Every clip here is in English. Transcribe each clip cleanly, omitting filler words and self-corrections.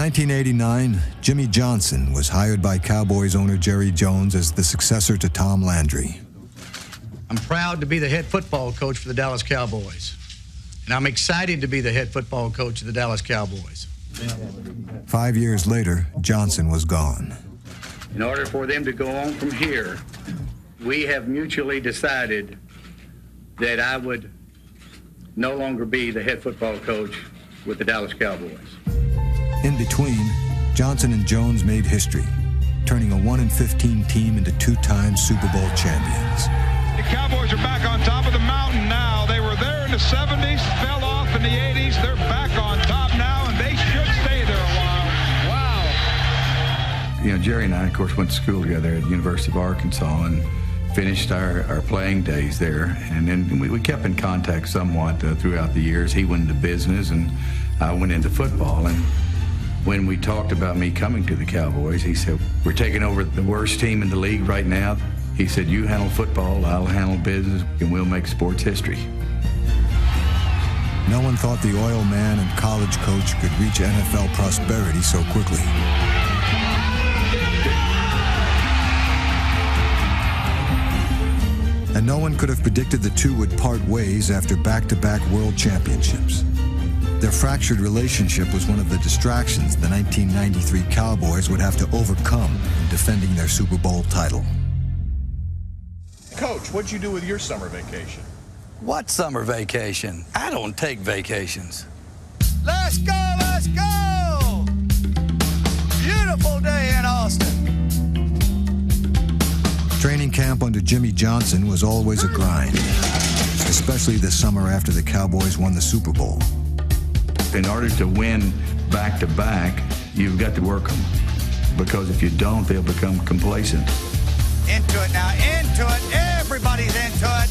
1989, Jimmy Johnson was hired by Cowboys owner Jerry Jones as the successor to Tom Landry. I'm proud to be the head football coach for the Dallas Cowboys. And I'm excited to be the head football coach of the Dallas Cowboys. 5 years later, Johnson was gone. In order for them to go on from here, we have mutually decided that I would no longer be the head football coach with the Dallas Cowboys. In between, Johnson and Jones made history, turning a 1-15 team into two-time Super Bowl champions. The Cowboys are back on top of the mountain now. They were there in the 70s, fell off in the 80s. They're back on top now, and they should stay there a while. Wow. You know, Jerry and I, of course, went to school together at the University of Arkansas and finished our playing days there. And then we kept in contact somewhat throughout the years. He went into business, and I went into football. And when we talked about me coming to the Cowboys, he said, we're taking over the worst team in the league right now. He said, you handle football, I'll handle business, and we'll make sports history. No one thought the oil man and college coach could reach NFL prosperity so quickly. And no one could have predicted the two would part ways after back-to-back world championships. Their fractured relationship was one of the distractions the 1993 Cowboys would have to overcome in defending their Super Bowl title. Coach, what'd you do with your summer vacation? What summer vacation? I don't take vacations. Let's go, let's go! Beautiful day in Austin. Training camp under Jimmy Johnson was always a grind, especially the summer after the Cowboys won the Super Bowl. In order to win back-to-back, you've got to work them. Because if you don't, they'll become complacent. Into it now, into it. Everybody's into it.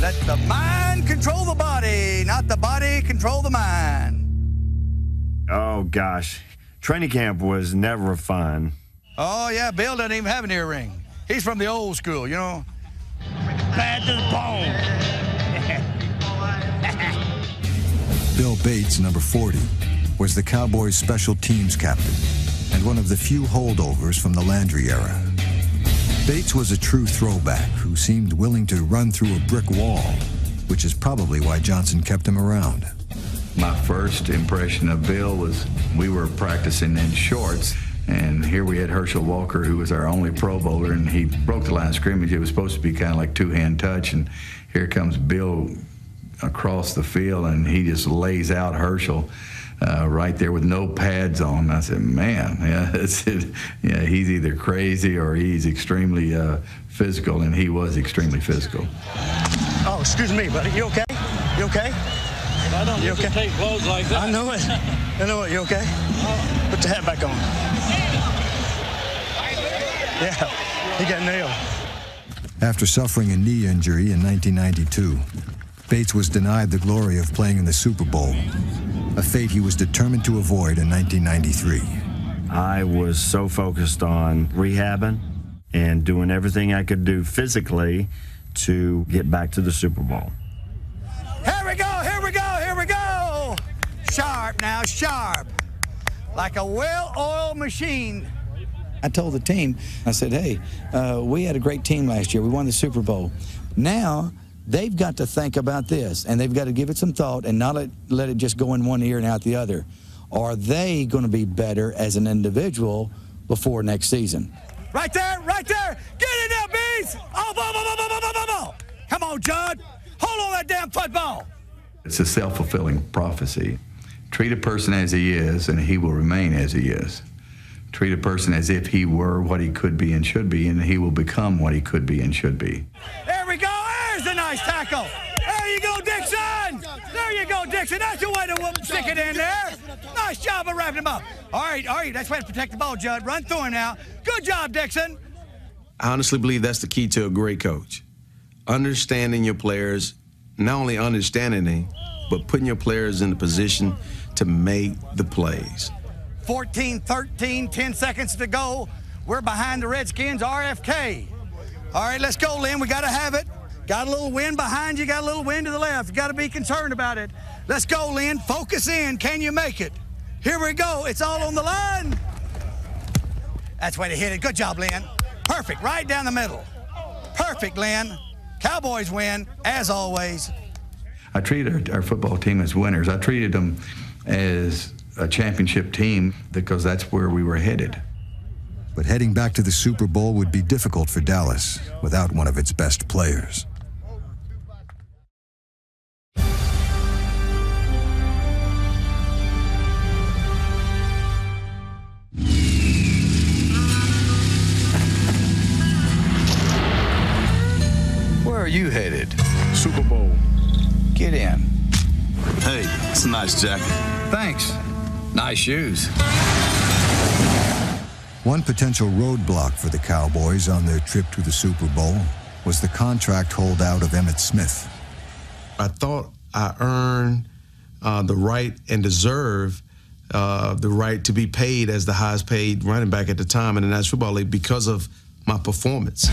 Let the mind control the body, not the body control the mind. Oh, gosh. Training camp was never fun. Oh, yeah, Bill doesn't even have an earring. He's from the old school, you know. Bad to the bone. Bill Bates, number 40, was the Cowboys' special teams captain and one of the few holdovers from the Landry era. Bates was a true throwback who seemed willing to run through a brick wall, which is probably why Johnson kept him around. My first impression of Bill was we were practicing in shorts, and here we had Herschel Walker, who was our only Pro Bowler, and he broke the line of scrimmage. It was supposed to be kind of like two-hand touch, and here comes Bill across the field, and he just lays out Herschel right there with no pads on. I said, man, yeah, yeah, he's either crazy or he's extremely physical, and he was extremely physical. Oh, excuse me, buddy. You okay? You okay? I don't need to take clothes like that. I know it. I know it. You okay? Put the hat back on. Yeah, he got nailed. After suffering a knee injury in 1992, Bates was denied the glory of playing in the Super Bowl, a fate he was determined to avoid in 1993. I was so focused on rehabbing and doing everything I could do physically to get back to the Super Bowl. Here we go, here we go, here we go! Sharp now, sharp. Like a well-oiled machine. I told the team, I said, hey, we had a great team last year. We won the Super Bowl. Now, they've got to think about this, and they've got to give it some thought and not let it just go in one ear and out the other. Are they going to be better as an individual before next season? Right there, right there! Get in there, bees! Oh, ball! Come on, Judd! Hold on that damn football! It's a self-fulfilling prophecy. Treat a person as he is, and he will remain as he is. Treat a person as if he were what he could be and should be, and he will become what he could be and should be. There we go! There's a nice tackle! There you go, Dixon! There you go, Dixon! That's the way to stick it in there! Nice job of wrapping him up. All right, that's way to protect the ball, Judd. Run through him now. Good job, Dixon! I honestly believe that's the key to a great coach. Understanding your players, not only understanding them, but putting your players in the position to make the plays. 14-13, 10 seconds to go. We're behind the Redskins, RFK. All right, let's go, Lynn. We got to have it. Got a little wind behind you, got a little wind to the left. You got to be concerned about it. Let's go, Lynn. Focus in. Can you make it? Here we go. It's all on the line. That's the way to hit it. Good job, Lynn. Perfect. Right down the middle. Perfect, Lynn. Cowboys win, as always. I treated our football team as winners. I treated them as a championship team because that's where we were headed. But heading back to the Super Bowl would be difficult for Dallas without one of its best players. Where are you headed? Super Bowl. Get in. Hey, it's a nice jacket. Thanks. Nice shoes. One potential roadblock for the Cowboys on their trip to the Super Bowl was the contract holdout of Emmitt Smith. I thought I earned the right and deserve the right to be paid as the highest paid running back at the time in the National Football League because of my performance.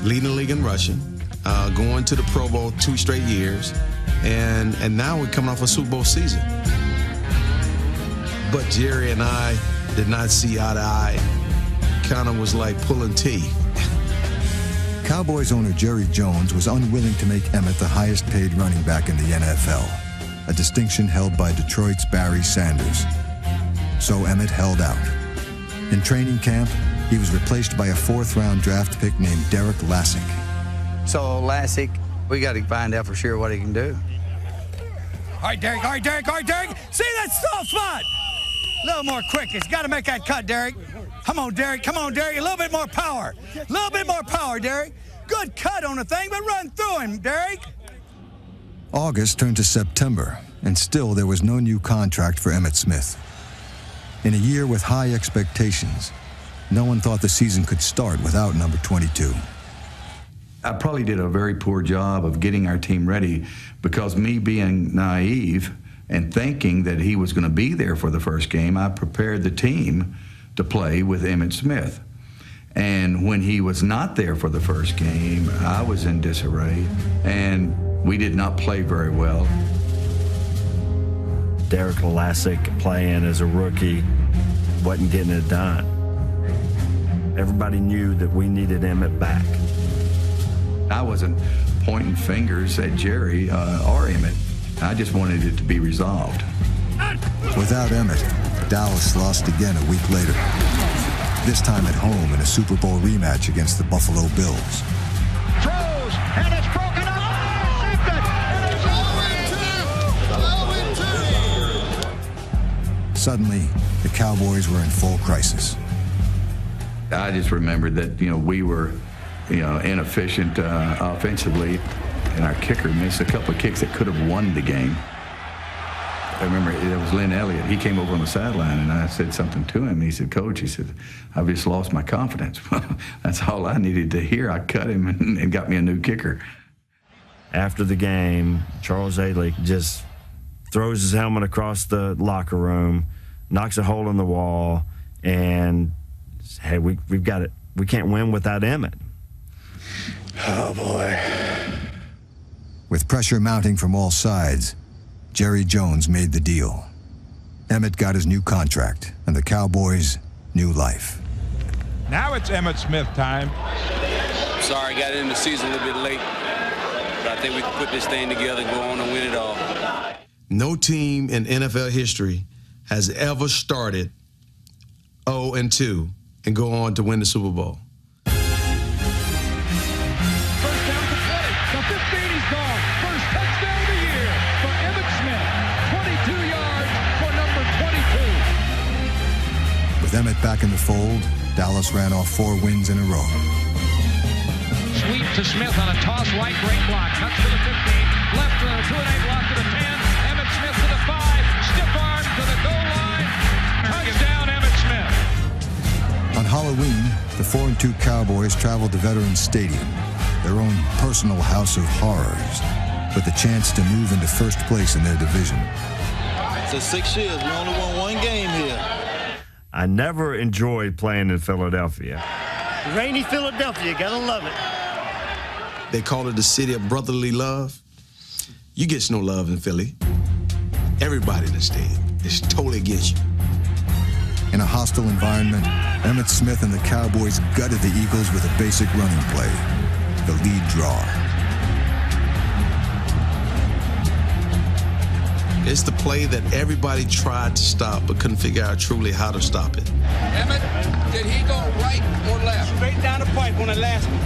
Leading the league in rushing, going to the Pro Bowl 2 straight years, and now we're coming off a Super Bowl season. But Jerry and I did not see eye to eye. Kind of was like pulling teeth. Cowboys owner Jerry Jones was unwilling to make Emmitt the highest paid running back in the NFL, a distinction held by Detroit's Barry Sanders. So Emmitt held out. In training camp, he was replaced by a 4th-round draft pick named Derek Lassick. So, Lassick, we got to find out for sure what he can do. All right, Derek. All right, Derek. All right, Derek. See that soft spot? A little more quickness. Got to make that cut, Derek. Come on, Derek. Come on, Derek. A little bit more power. A little bit more power, Derek. Good cut on the thing, but run through him, Derek. August turned to September, and still there was no new contract for Emmitt Smith. In a year with high expectations, no one thought the season could start without number 22. I probably did a very poor job of getting our team ready because me being naive and thinking that he was going to be there for the first game, I prepared the team to play with Emmitt Smith. And when he was not there for the first game, I was in disarray, and we did not play very well. Derek Lassick playing as a rookie wasn't getting it done. Everybody knew that we needed Emmitt back. I wasn't pointing fingers at Jerry or Emmitt. I just wanted it to be resolved. Without Emmitt, Dallas lost again a week later, this time at home in a Super Bowl rematch against the Buffalo Bills. Throws, and it's broken up. Suddenly, the Cowboys were in full crisis. I just remembered that, we were, inefficient offensively, and our kicker missed a couple of kicks that could have won the game. I remember it was Lynn Elliott. He came over on the sideline, and I said something to him. He said, "Coach," he said, "I've just lost my confidence." That's all I needed to hear. I cut him and got me a new kicker. After the game, Charles Haley just throws his helmet across the locker room, knocks a hole in the wall, and hey, we've got it. We can't win without Emmitt. Oh, boy. With pressure mounting from all sides, Jerry Jones made the deal. Emmitt got his new contract, and the Cowboys' new life. Now it's Emmitt Smith time. Sorry, got in the season a little bit late, but I think we can put this thing together and go on and win it all. No team in NFL history has ever started 0-2 and go on to win the Super Bowl. First down to 20. The 15 is gone. First touchdown of the year for Emmitt Smith. 22 yards for number 22. With Emmitt back in the fold, Dallas ran off 4 wins in a row. Sweep to Smith on a toss right, great block. Cuts to the 15. Left to the 2-and-8 block to the 10. Emmitt Smith to the 5. Stiff arm to the goal line. Touchdown, Emmitt Smith. On Halloween, the 4-2 Cowboys traveled to Veterans Stadium, their own personal house of horrors, with the chance to move into first place in their division. So 6 years, we only won 1 game here. I never enjoyed playing in Philadelphia. Rainy Philadelphia, gotta love it. They call it the city of brotherly love. You get no love in Philly. Everybody in the stadium. It's totally against you. In a hostile environment, Emmitt Smith and the Cowboys gutted the Eagles with a basic running play, the lead draw. It's the play that everybody tried to stop but couldn't figure out truly how to stop it. Emmitt, did he go right or left? Straight down the pipe on the last one.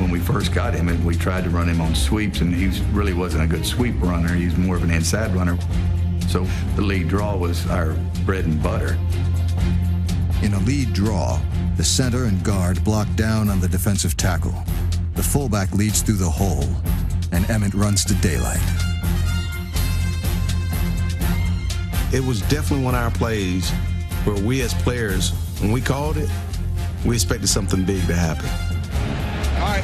When we first got him, and we tried to run him on sweeps, and he really wasn't a good sweep runner. He's more of an inside runner. So the lead draw was our bread and butter. In a lead draw, the center and guard block down on the defensive tackle. The fullback leads through the hole, and Emmitt runs to daylight. It was definitely one of our plays where we as players, when we called it, we expected something big to happen. All right.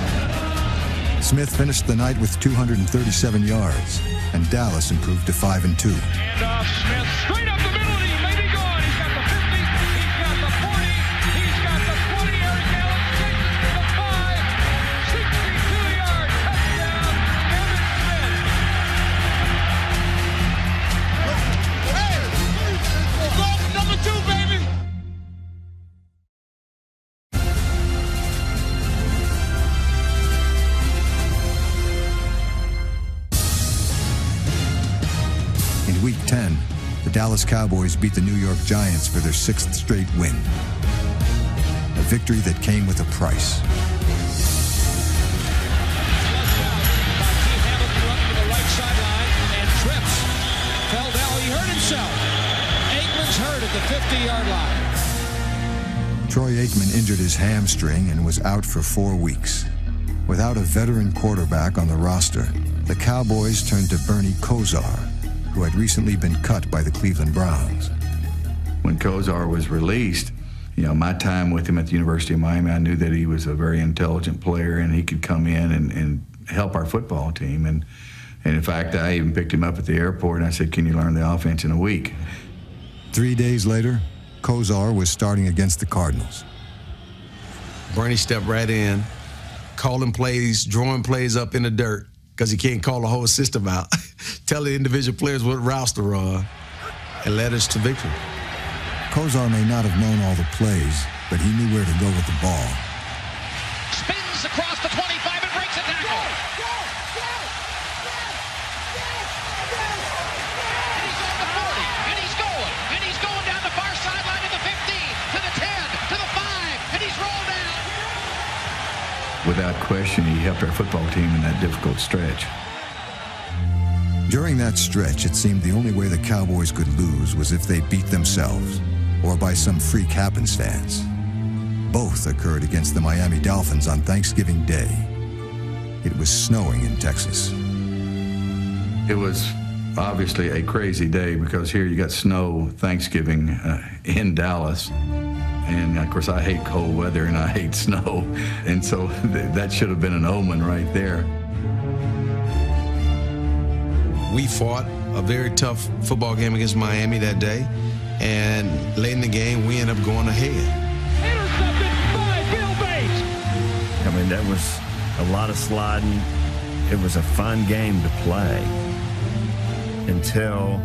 Smith finished the night with 237 yards, and Dallas improved to 5-2. And Smith straight up the middle, and he may be gone. He's got the 50, he's got the 40, he's got the 20. Eric Allen takes it to the 5, 62-yard touchdown, Emmitt Smith. Hey, goal number 2, baby. In Week 10, the Dallas Cowboys beat the New York Giants for their 6th straight win. A victory that came with a price. The right sideline and trips. Fell down. He hurt himself. Aikman's hurt at the 50-yard line. Troy Aikman injured his hamstring and was out for 4 weeks. Without a veteran quarterback on the roster, the Cowboys turned to Bernie Kosar, who had recently been cut by the Cleveland Browns. When Kosar was released, my time with him at the University of Miami, I knew that he was a very intelligent player and he could come in and help our football team. And in fact, I even picked him up at the airport and I said, "Can you learn the offense in a week?" 3 days later, Kosar was starting against the Cardinals. Bernie stepped right in, calling plays, drawing plays up in the dirt, because he can't call the whole system out, tell the individual players what routes to run, and led us to victory. Kosar may not have known all the plays, but he knew where to go with the ball. Spins across the 25 and breaks a tackle. And he's on the 40, and he's going down the far sideline to the 15, to the 10, to the 5, and he's rolled out. Without question, he helped our football team in that difficult stretch. During that stretch, it seemed the only way the Cowboys could lose was if they beat themselves, or by some freak happenstance. Both occurred against the Miami Dolphins on Thanksgiving Day. It was snowing in Texas. It was obviously a crazy day because here you got snow Thanksgiving in Dallas. And of course, I hate cold weather and I hate snow. And so that should have been an omen right there. We fought a very tough football game against Miami that day. And late in the game, we ended up going ahead. Intercepted by Bill Bates. I mean, that was a lot of sliding. It was a fun game to play until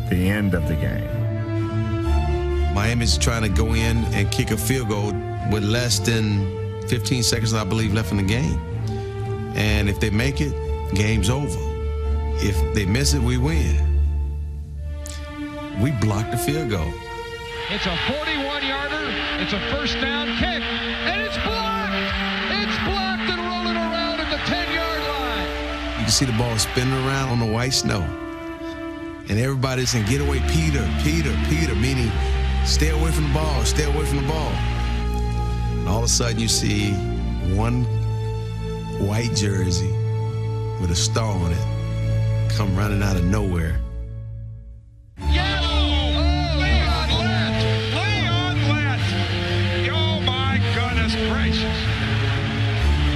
the end of the game. Miami's trying to go in and kick a field goal with less than 15 seconds, I believe, left in the game. And if they make it, game's over. If they miss it, we win. We blocked the field goal. It's a 41-yarder. It's a first down kick. And it's blocked. It's blocked and rolling around at the 10-yard line. You can see the ball spinning around on the white snow. And everybody's saying, "Get away, Peter, Peter, Peter," meaning stay away from the ball, stay away from the ball. And all of a sudden you see one white jersey with a star on it come running out of nowhere. Yes! Oh, Leon Lett! Leon Lett! Oh, my goodness gracious.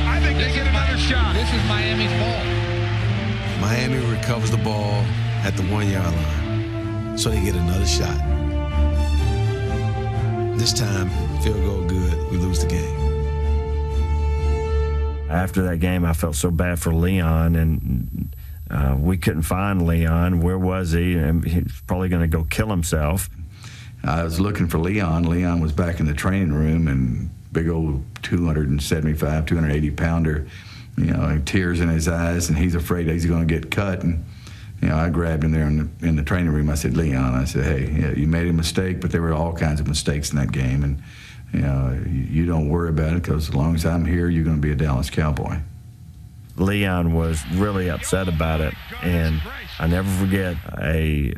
I think they get another shot. This is Miami's ball. Miami recovers the ball at the 1-yard line, so they get another shot. This time, field goal good, we lose the game. After that game, I felt so bad for Leon, and we couldn't find Leon. Where was he? And he's probably going to go kill himself. I was looking for Leon. Leon was back in the training room, and big old 275, 280-pounder, you know, tears in his eyes, and he's afraid he's going to get cut. And you know, I grabbed him there in the training room. I said, Leon, I said, hey, yeah, you made a mistake, but there were all kinds of mistakes in that game, and you know, you don't worry about it, because as long as I'm here, you're going to be a Dallas Cowboy. Leon was really upset about it, and I never forget a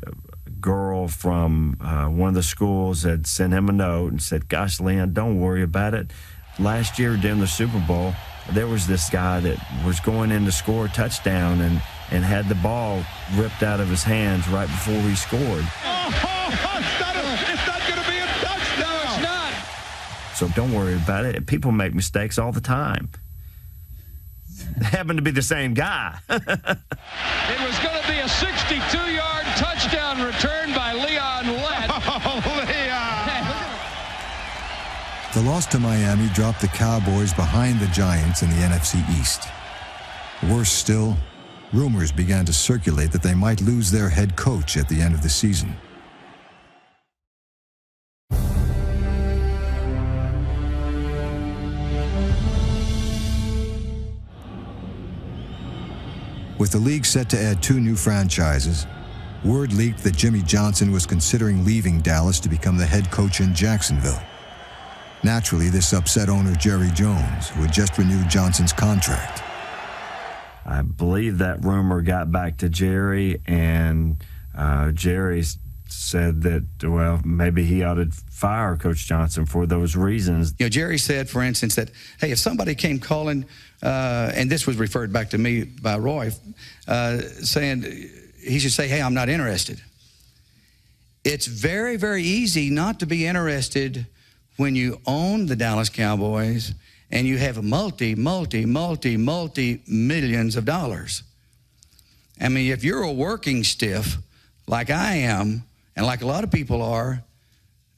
girl from one of the schools had sent him a note and said, gosh, Leon, don't worry about it. Last year during the Super Bowl, there was this guy that was going in to score a touchdown and had the ball ripped out of his hands right before he scored. It's not going to be a touchdown. It's not. So don't worry about it. People make mistakes all the time. It happened to be the same guy. It was going to be a 62-yard touchdown return by Leon Lett. Oh, Leon. The loss to Miami dropped the Cowboys behind the Giants in the NFC East. Worse still, rumors began to circulate that they might lose their head coach at the end of the season. With the league set to add 2 new franchises, word leaked that Jimmy Johnson was considering leaving Dallas to become the head coach in Jacksonville. Naturally, this upset owner Jerry Jones, who had just renewed Johnson's contract. I believe that rumor got back to Jerry, and Jerry said that, well, maybe he ought to fire Coach Johnson for those reasons. You know, Jerry said, for instance, that, hey, if somebody came calling, and this was referred back to me by Roy, saying he should say, hey, I'm not interested. It's very, very easy not to be interested when you own the Dallas Cowboys and you have multi-millions of dollars. I mean, if you're a working stiff like I am, and like a lot of people are,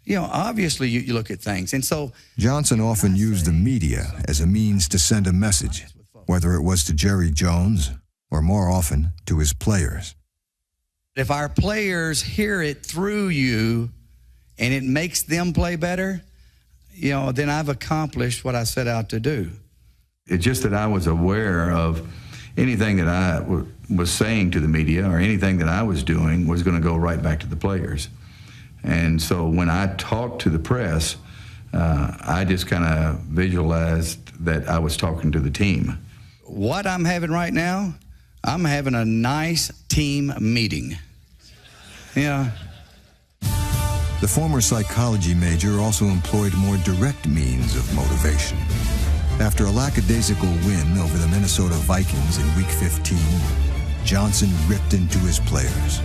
you know, obviously you look at things. And so Johnson often used the media as a means to send a message, whether it was to Jerry Jones or more often to his players. If our players hear it through you and it makes them play better, you know, then I've accomplished what I set out to do. It's just that I was aware of anything that I was saying to the media or anything that I was doing was going to go right back to the players. And so when I talked to the press, I just kind of visualized that I was talking to the team. What I'm having right now, I'm having a nice team meeting. Yeah. The former psychology major also employed more direct means of motivation. After a lackadaisical win over the Minnesota Vikings in Week 15, Johnson ripped into his players.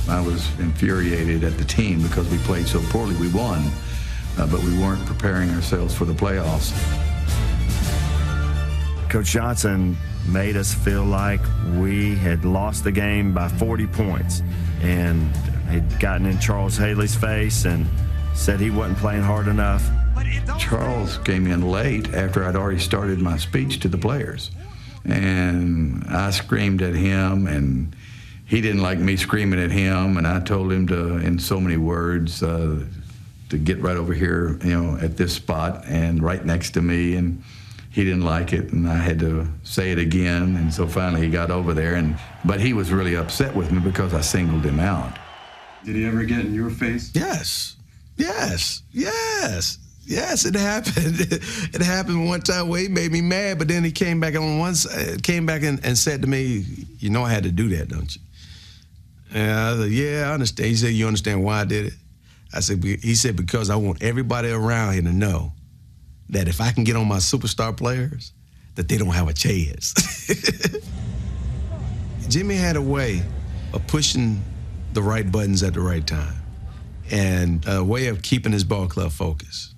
I was infuriated at the team because we played so poorly. We won, but we weren't preparing ourselves for the playoffs. Coach Johnson made us feel like we had lost the game by 40 points and had gotten in Charles Haley's face and said he wasn't playing hard enough. Charles came in late after I'd already started my speech to the players. And I screamed at him, and he didn't like me screaming at him, and I told him to, in so many words, to get right over here, you know, at this spot and right next to me, and he didn't like it, and I had to say it again, and so finally he got over there, but he was really upset with me because I singled him out. Did he ever get in your face? Yes, it happened. It happened one time where he made me mad, but then he came back and said to me, you know I had to do that, don't you? And I said, yeah, I understand. He said, you understand why I did it? He said, because I want everybody around here to know that if I can get on my superstar players, that they don't have a chance. Jimmy had a way of pushing the right buttons at the right time and a way of keeping his ball club focused.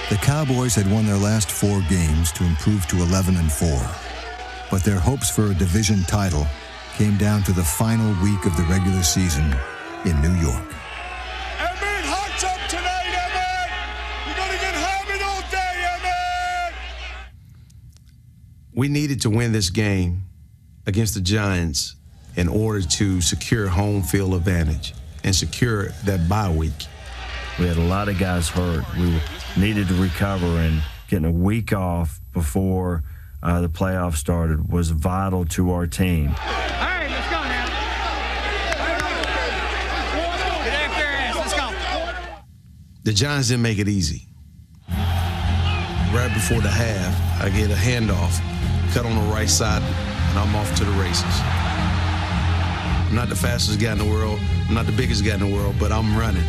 The Cowboys had won their last 4 games to improve to 11-4, but their hopes for a division title came down to the final week of the regular season in New York. Emmett, hot up tonight, Emmett! You're gonna get hammered all day, Emmett! We needed to win this game against the Giants in order to secure home field advantage and secure that bye week. We had a lot of guys hurt. We needed to recover, and getting a week off before the playoffs started was vital to our team. All right, let's go now. Get after your ass. Let's go. The Giants didn't make it easy. Right before the half, I get a handoff, cut on the right side, and I'm off to the races. I'm not the fastest guy in the world. I'm not the biggest guy in the world, but I'm running.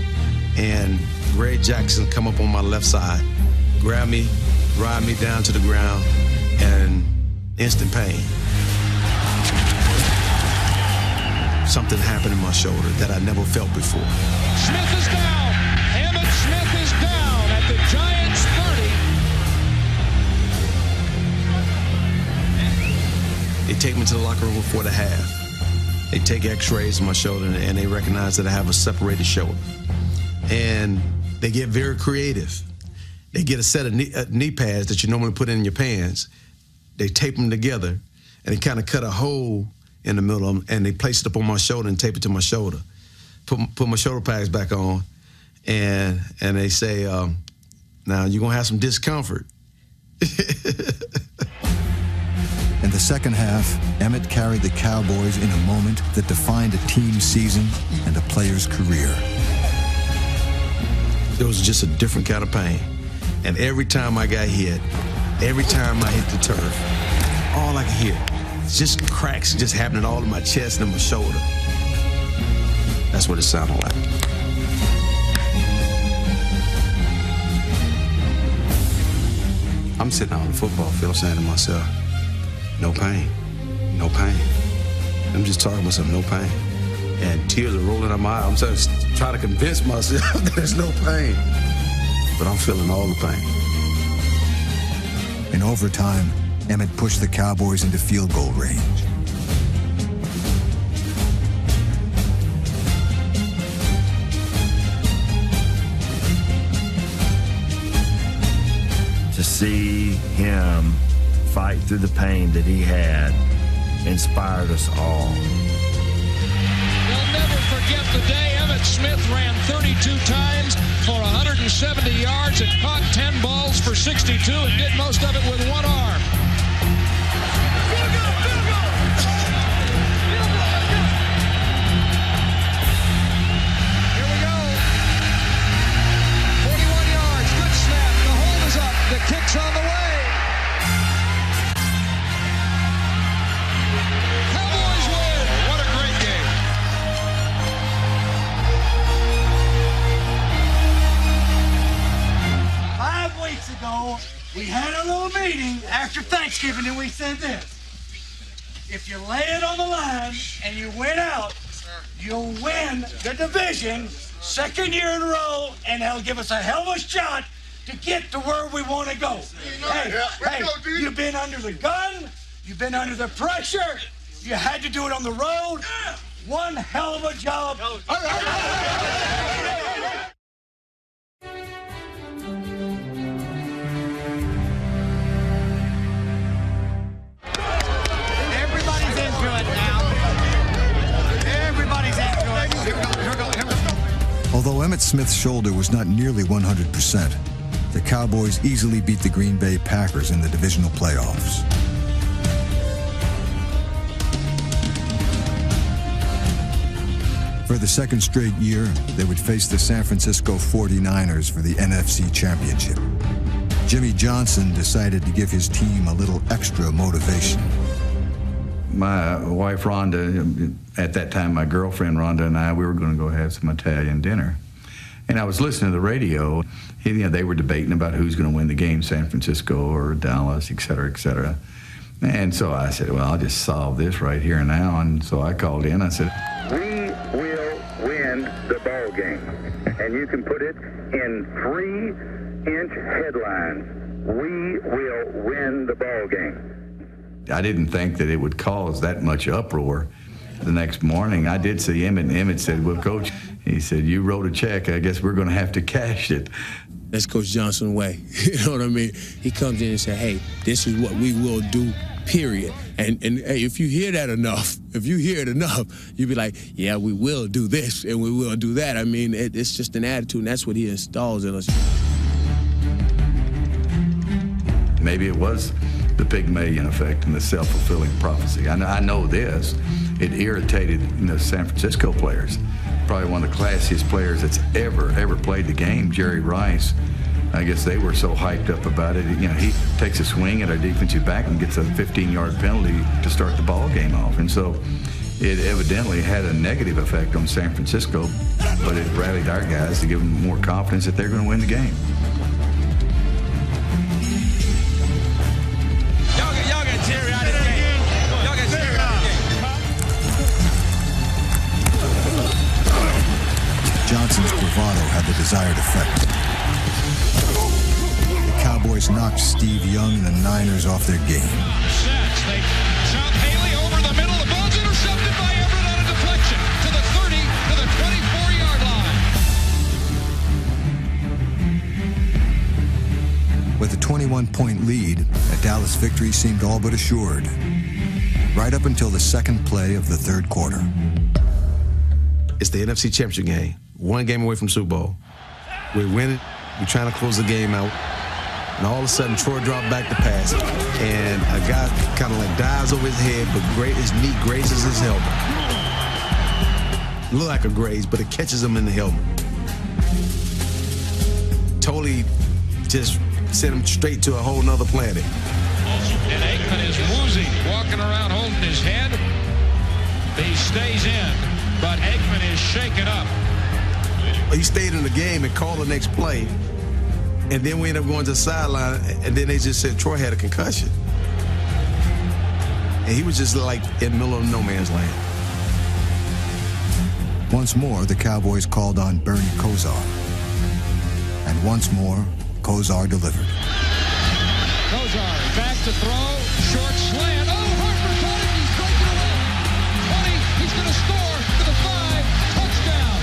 And Greg Jackson come up on my left side, grab me, ride me down to the ground, and instant pain. Something happened in my shoulder that I never felt before. Smith is down. Emmitt Smith is down at the Giants' 30. They take me to the locker room before the half. They take x-rays of my shoulder, and they recognize that I have a separated shoulder. And they get very creative. They get a set of knee pads that you normally put in your pants. They tape them together, and they kind of cut a hole in the middle of them, and they place it up on my shoulder and tape it to my shoulder. Put my shoulder pads back on, and they say, now you're going to have some discomfort. In the second half, Emmitt carried the Cowboys in a moment that defined a team's season and a player's career. It was just a different kind of pain. And every time I got hit, every time I hit the turf, all I could hear, just cracks just happening all in my chest and my shoulder. That's what it sounded like. I'm sitting out on the football field saying to myself, no pain, no pain. I'm just talking to myself, no pain. And tears are rolling out my eyes. I'm trying to convince myself that there's no pain. But I'm feeling all the pain. In overtime, Emmitt pushed the Cowboys into field goal range. To see him fight through the pain that he had inspired us all. They'll never forget the day Emmitt Smith ran 32 times for 170 yards and caught 10 balls for 62 and did most of it with one arm. Here we go. 41 yards, good snap. The hold is up. The kick's on the way. Cowboys win. What a great game. Weeks ago, we had a little meeting after Thanksgiving, and we said this: if you lay it on the line and you win out, you'll win the division second year in a row, and that'll give us a hell of a shot to get to where we want to go. Hey, you've been under the gun, you've been under the pressure, you had to do it on the road. One hell of a job. Although Emmitt Smith's shoulder was not nearly 100%, the Cowboys easily beat the Green Bay Packers in the divisional playoffs. For the second straight year, they would face the San Francisco 49ers for the NFC Championship. Jimmy Johnson decided to give his team a little extra motivation. My wife, Rhonda, at that time, my girlfriend, Rhonda, and I, we were going to go have some Italian dinner. And I was listening to the radio. They were debating about who's going to win the game, San Francisco or Dallas, et cetera, et cetera. And so I said, well, I'll just solve this right here and now. And so I called in. I said, we will win the ball game. And you can put it in 3-inch headlines. We will win the ball game. I didn't think that it would cause that much uproar. The next morning, I did see Emmitt, and Emmitt said, well, Coach, he said, you wrote a check. I guess we're going to have to cash it. That's Coach Johnson's way. You know what I mean? He comes in and says, hey, this is what we will do period. And hey, if you hear that enough, you'll be like, yeah, we will do this and we will do that. I mean, it's just an attitude, and that's what he installs in us. Maybe it was the Pygmalion effect and the self-fulfilling prophecy. I know this. It irritated San Francisco players. Probably one of the classiest players that's ever played the game, Jerry Rice. I guess they were so hyped up about it. He takes a swing at our defensive back and gets a 15-yard penalty to start the ball game off. And so it evidently had a negative effect on San Francisco, but it rallied our guys to give them more confidence that they're going to win the game. Y'all got Jerry out of the game. Y'all got Jerry out of the game. Johnson's bravado had the desired effect. The Cowboys knocked Steve Young and the Niners off their game. Sets. They shot Haley over the middle. The ball's intercepted by Everett on a deflection to the 30, to the 24-yard line. With a 21-point lead, a Dallas victory seemed all but assured, right up until the second play of the third quarter. It's the NFC Championship game. One game away from Super Bowl. We're winning. We're trying to close the game out. And all of a sudden, Troy dropped back to pass. And a guy kind of like dives over his head, but his knee grazes his helmet. Look like a graze, but it catches him in the helmet. Totally just sent him straight to a whole nother planet. And Aikman is woozy, walking around holding his head. He stays in, but Aikman is shaken up. He stayed in the game and called the next play. And then we ended up going to the sideline, and then they just said Troy had a concussion. And he was just like in the middle of no man's land. Once more, the Cowboys called on Bernie Kosar. And once more, Kosar delivered. Kosar back to throw, short slant. Oh, Harper caught it, he's breaking away. 20, he's going to score to the 5, touchdown.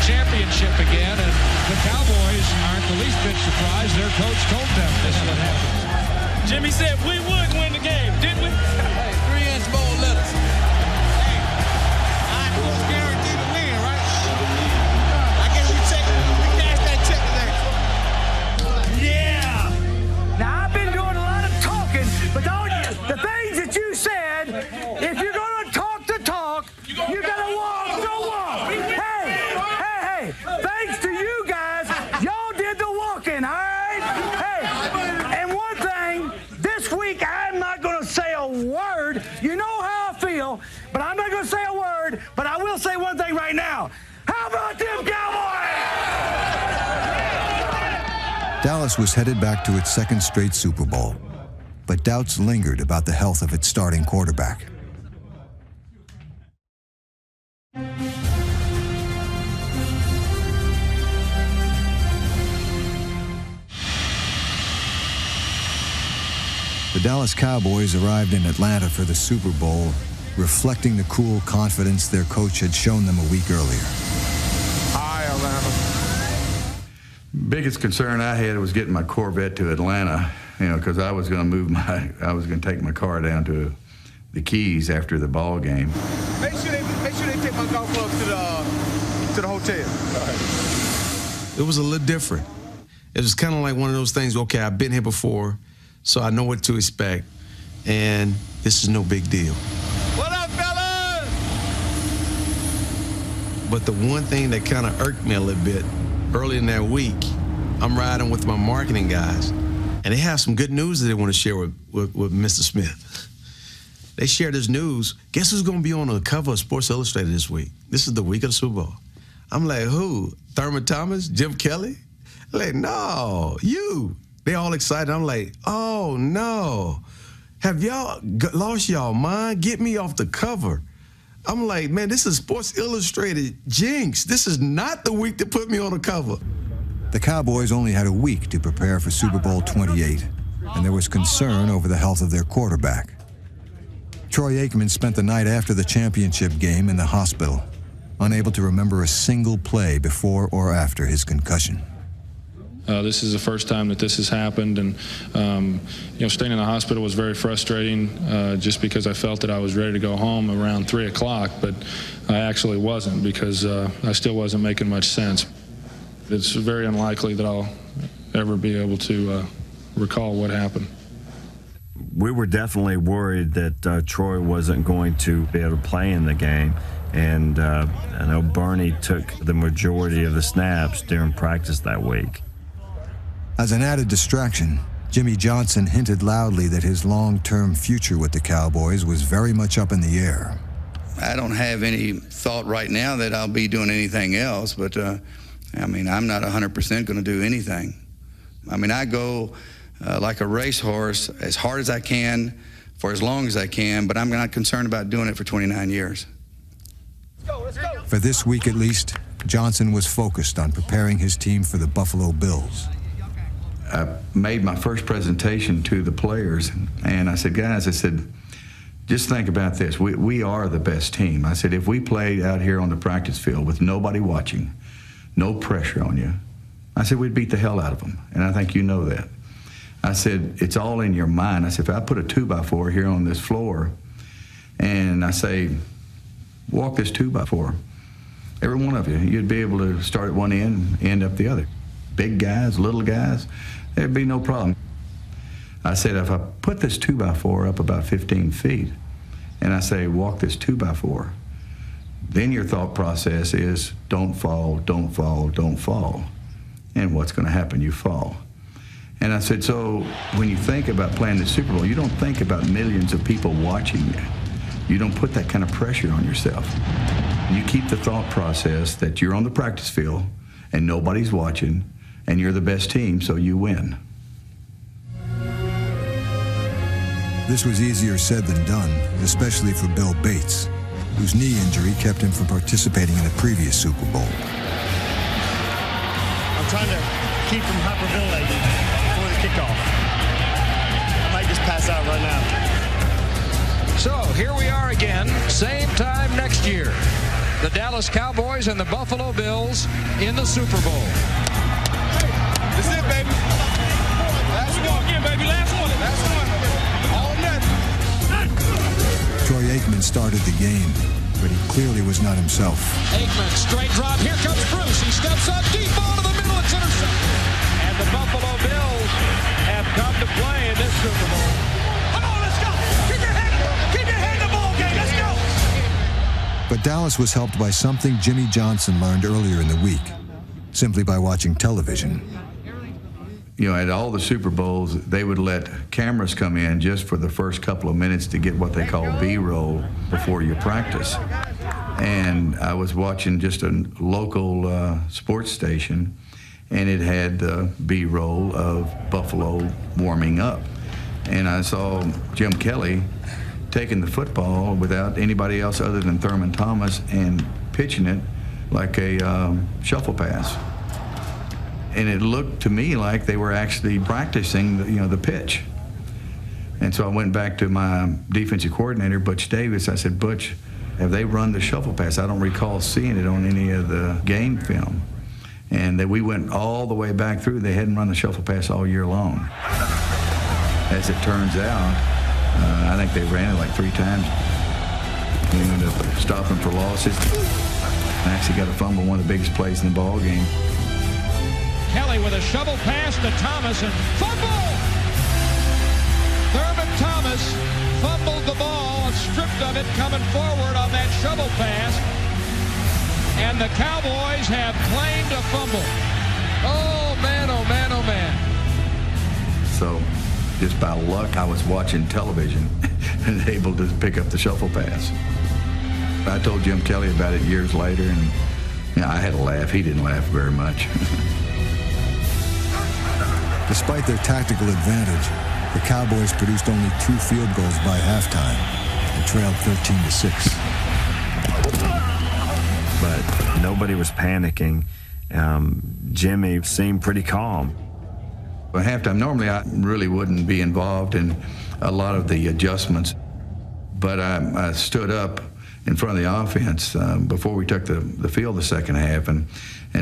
Championship again, and the Cowboys aren't the least bit surprised. Their coach told them this would happen. Jimmy said we would win the game, didn't we? Hey, 3-inch bold letters. Hey, I was guaranteed to win, right? I guess you cash that check today. Yeah. Now, I've been doing a lot of talking, but the things that you said, if you're going to talk the talk, you got to walk the walk. Hey, thanks to you guys, y'all did the walking, all right? Hey, and one thing, this week I'm not going to say a word. You know how I feel, but I'm not going to say a word, but I will say one thing right now. How about them Cowboys? Dallas was headed back to its second straight Super Bowl, but doubts lingered about the health of its starting quarterback. The Dallas Cowboys arrived in Atlanta for the Super Bowl, reflecting the cool confidence their coach had shown them a week earlier. Hi, Atlanta. Biggest concern I had was getting my Corvette to Atlanta, because I was going to take my car down to the Keys after the ball game. Make sure they take my golf club to the hotel. It was a little different. It was kind of like one of those things, okay, I've been here before, so I know what to expect, and this is no big deal. What up, fellas? But the one thing that kind of irked me a little bit, early in that week, I'm riding with my marketing guys, and they have some good news that they want to share with Mr. Smith. They shared this news. Guess who's going to be on the cover of Sports Illustrated this week? This is the week of the Super Bowl. I'm like, who? Thurman Thomas? Jim Kelly? Like, no, you. They all excited. I'm like, oh, no. Have y'all lost y'all mind? Get me off the cover. I'm like, man, this is Sports Illustrated jinx. This is not the week to put me on the cover. The Cowboys only had a week to prepare for Super Bowl 28, and there was concern over the health of their quarterback. Troy Aikman spent the night after the championship game in the hospital. unable to remember a single play before or after his concussion. This is the first time that this has happened, and staying in the hospital was very frustrating just because I felt that I was ready to go home around 3 o'clock, but I actually wasn't because I still wasn't making much sense. It's very unlikely that I'll ever be able to recall what happened. We were definitely worried that Troy wasn't going to be able to play in the game, and I know Bernie took the majority of the snaps during practice that week. As an added distraction, Jimmy Johnson hinted loudly that his long-term future with the Cowboys was very much up in the air. I don't have any thought right now that I'll be doing anything else, but I'm not 100% going to do anything. I go like a racehorse as hard as I can for as long as I can, but I'm not concerned about doing it for 29 years. Let's go. For this week at least, Johnson was focused on preparing his team for the Buffalo Bills. I made my first presentation to the players, and I said, guys, just think about this. We are the best team. I said, if we played out here on the practice field with nobody watching, no pressure on you, I said, we'd beat the hell out of them, and I think you know that. I said, it's all in your mind. I said, if I put a 2x4 here on this floor, and I say, walk this 2x4, every one of you, you'd be able to start at one end, end up the other. Big guys, little guys, there'd be no problem. I said, if I put this 2x4 up about 15 feet, and I say, walk this 2x4, then your thought process is, don't fall, don't fall, don't fall. And what's going to happen? You fall. And I said, so when you think about playing the Super Bowl, you don't think about millions of people watching you. You don't put that kind of pressure on yourself. You keep the thought process that you're on the practice field and nobody's watching, and you're the best team, so you win. This was easier said than done, especially for Bill Bates, whose knee injury kept him from participating in a previous Super Bowl. I'm trying to keep from hyperventilating before the kickoff. I might just pass out right now. So here we are again, same time next year. The Dallas Cowboys and the Buffalo Bills in the Super Bowl. That's it, baby. Last one again, baby. Last one. Last one. All nothing. Troy Aikman started the game, but he clearly was not himself. Aikman, straight drop. Here comes Bruce. He steps up deep ball to the middle. It's intercepted. And the Buffalo Bills have come to play in this Super Bowl. Come on, let's go. Keep your head in the ball game. Let's go. But Dallas was helped by something Jimmy Johnson learned earlier in the week, simply by watching television. At all the Super Bowls, they would let cameras come in just for the first couple of minutes to get what they call B-roll before you practice. And I was watching just a local sports station, and it had B-roll of Buffalo warming up. And I saw Jim Kelly taking the football without anybody else other than Thurman Thomas and pitching it like a shuffle pass. And it looked to me like they were actually practicing the pitch. And so I went back to my defensive coordinator, Butch Davis. I said, Butch, have they run the shuffle pass? I don't recall seeing it on any of the game film. And we went all the way back through. They hadn't run the shuffle pass all year long. As it turns out, I think they ran it like 3 times. We ended up stopping for losses. I actually got a fumble, one of the biggest plays in the ball game. Kelly with a shovel pass to Thomas and fumble! Thurman Thomas fumbled the ball, stripped of it coming forward on that shovel pass. And the Cowboys have claimed a fumble. Oh, man, oh, man, oh, man. So just by luck, I was watching television and able to pick up the shuffle pass. I told Jim Kelly about it years later, and I had a laugh. He didn't laugh very much. Despite their tactical advantage, the Cowboys produced only 2 field goals by halftime and trailed 13-6. But nobody was panicking. Jimmy seemed pretty calm. At halftime, normally I really wouldn't be involved in a lot of the adjustments, but I stood up in front of the offense before we took the field the second half and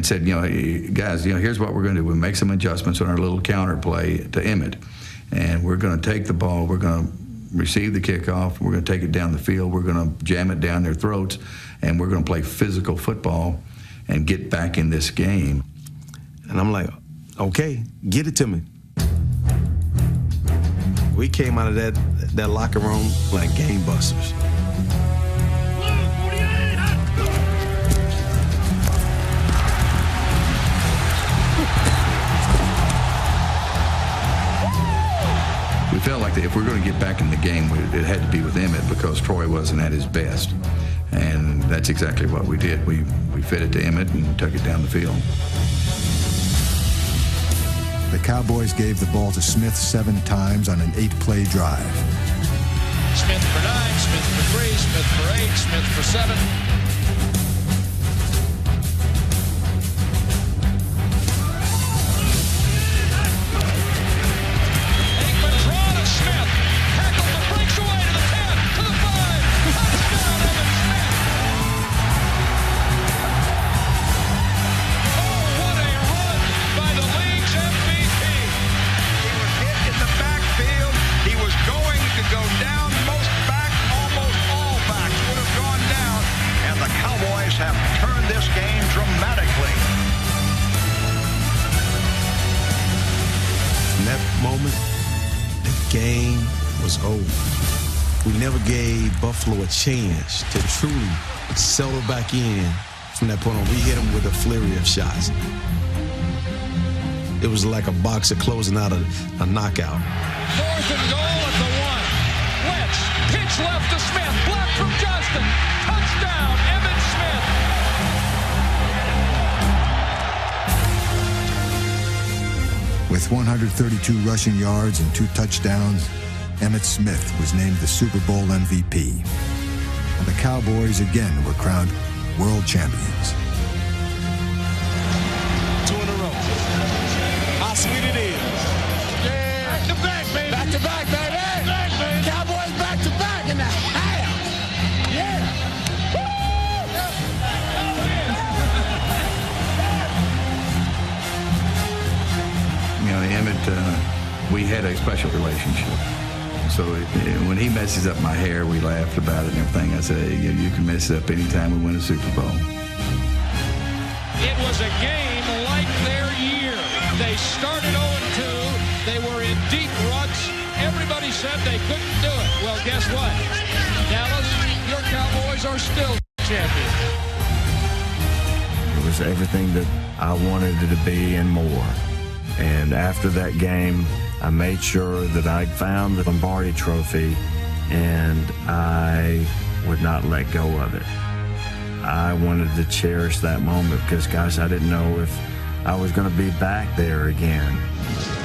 said, hey, guys, here's what we're going to do. We'll make some adjustments on our little counter play to Emmett, and we're going to take the ball, we're going to receive the kickoff, we're going to take it down the field, we're going to jam it down their throats, and we're going to play physical football and get back in this game. And I'm like, okay, get it to me. We came out of that locker room like game busters. We felt like that if we're going to get back in the game, it had to be with Emmett because Troy wasn't at his best. And that's exactly what we did. We fed it to Emmett and took it down the field. The Cowboys gave the ball to Smith 7 times on an 8-play drive. Smith for 9, Smith for 3, Smith for 8, Smith for 7. Buffalo a chance to truly settle back in from that point on. We hit them with a flurry of shots. It was like a boxer closing out a knockout. 4th and goal at the 1. Blitz, pitch left to Smith, blocked from Johnston. Touchdown, Emmitt Smith. With 132 rushing yards and 2 touchdowns, Emmitt Smith was named the Super Bowl MVP. And the Cowboys again were crowned world champions. 2 in a row. How sweet it is. Yeah. Back to back, baby. Back to back, baby. Back, baby. Cowboys back to back in the half. Yeah. Emmett, we had a special relationship. So when he messes up my hair, we laughed about it and everything. I said, hey, you can mess it up anytime we win a Super Bowl. It was a game like their year. They started 0-2. They were in deep ruts. Everybody said they couldn't do it. Well, guess what? Dallas, your Cowboys are still champions. It was everything that I wanted it to be and more. And after that game, I made sure that I found the Lombardi Trophy, and I would not let go of it. I wanted to cherish that moment because, gosh, I didn't know if I was going to be back there again.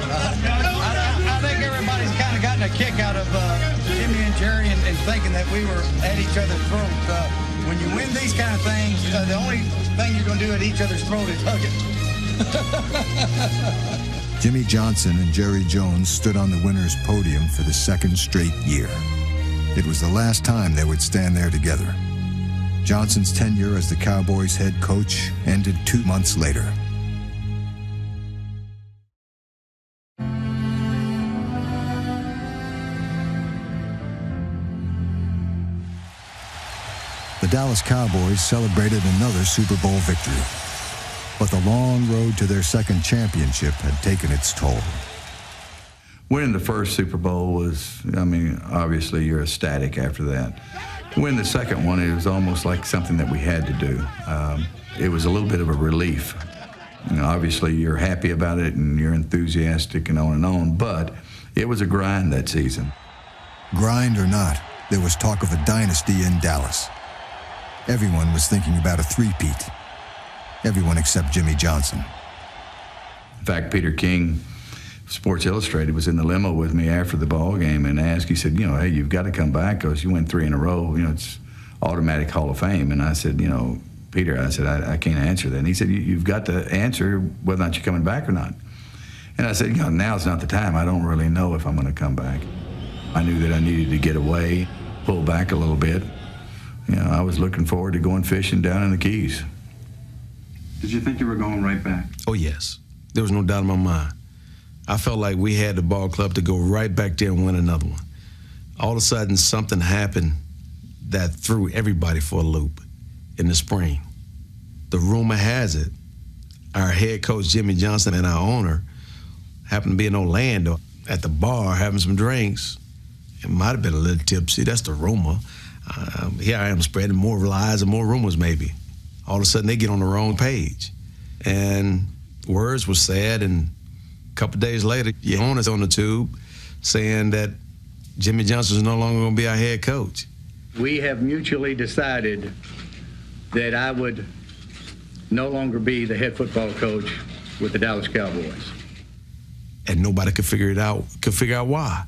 I think everybody's kind of gotten a kick out of Jimmy and Jerry and thinking that we were at each other's throat. When you win these kind of things, the only thing you're going to do at each other's throat is hug it. Jimmy Johnson and Jerry Jones stood on the winner's podium for the 2nd straight year. It was the last time they would stand there together. Johnson's tenure as the Cowboys head coach ended 2 months later. The Dallas Cowboys celebrated another Super Bowl victory. But the long road to their 2nd championship had taken its toll. Winning the first Super Bowl was, obviously you're ecstatic after that. Winning the second one, it was almost like something that we had to do. It was a little bit of a relief. Obviously you're happy about it and you're enthusiastic and on, but it was a grind that season. Grind or not, there was talk of a dynasty in Dallas. Everyone was thinking about a three-peat. Everyone except Jimmy Johnson. In fact, Peter King, Sports Illustrated, was in the limo with me after the ball game and asked, he said, hey, you've got to come back because you win 3 in a row. It's automatic Hall of Fame. And I said, Peter, I said, I can't answer that. And he said, you've got to answer whether or not you're coming back or not. And I said, now's not the time. I don't really know if I'm going to come back. I knew that I needed to get away, pull back a little bit, you know, I was looking forward to going fishing down in the Keys. Did you think you were going right back? Oh, yes. There was no doubt in my mind. I felt like we had the ball club to go right back there and win another one. All of a sudden, something happened that threw everybody for a loop in the spring. The rumor has it, our head coach, Jimmy Johnson, and our owner happened to be in Orlando at the bar having some drinks. It might have been a little tipsy. That's the rumor. Here I am spreading more lies and more rumors, maybe. All of a sudden, they get on the wrong page. And words were said, and a couple days later, your owner's on the tube saying that Jimmy Johnson is no longer going to be our head coach. We have mutually decided that I would no longer be the head football coach with the Dallas Cowboys. And nobody could figure out why.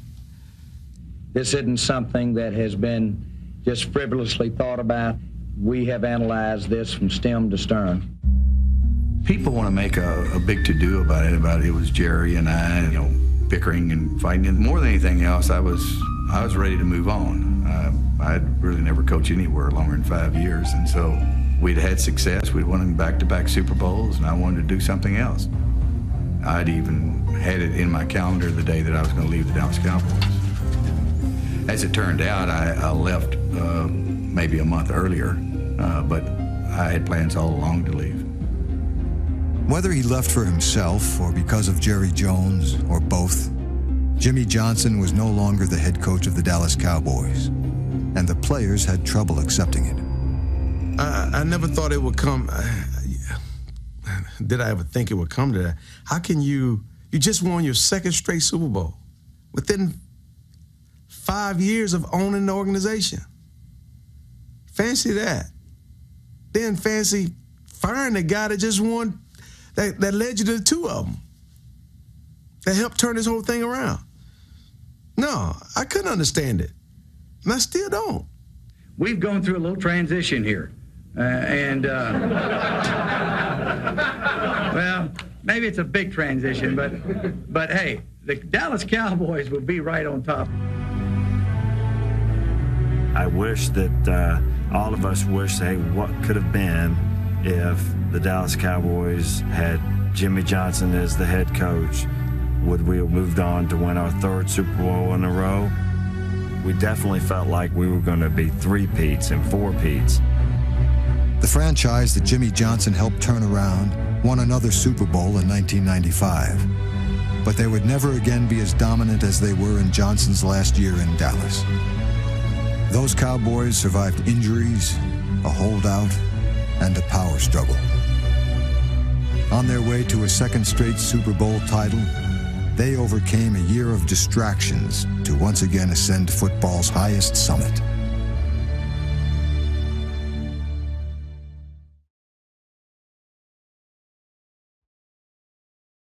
This isn't something that has been just frivolously thought about. We have analyzed this from stem to stern. People want to make a big to-do about it was Jerry and I, you know, bickering and fighting. And more than anything else, I was ready to move on. I'd really never coached anywhere longer than 5 years, and so we'd had success. We'd won back-to-back Super Bowls, and I wanted to do something else. I'd even had it in my calendar the day that I was going to leave the Dallas Cowboys. As it turned out, I left maybe a month earlier, but I had plans all along to leave. Whether he left for himself or because of Jerry Jones or both, Jimmy Johnson was no longer the head coach of the Dallas Cowboys, and the players had trouble accepting it. I never thought it would come. Did I ever think it would come to that? How can you just won your second straight Super Bowl within 5 years of owning the organization? Fancy that. Then fancy firing the guy that just won, that led you to the two of them, that helped turn this whole thing around. No, I couldn't understand it, and I still don't. We've gone through a little transition here, well, maybe it's a big transition, but hey, the Dallas Cowboys will be right on top. I wish that all of us wish, hey, what could have been if the Dallas Cowboys had Jimmy Johnson as the head coach. Would we have moved on to win our third Super Bowl in a row? We definitely felt like we were going to be three-peats and four-peats. The franchise that Jimmy Johnson helped turn around won another Super Bowl in 1995. But they would never again be as dominant as they were in Johnson's last year in Dallas. Those Cowboys survived injuries, a holdout, and a power struggle. On their way to a second straight Super Bowl title, they overcame a year of distractions to once again ascend football's highest summit.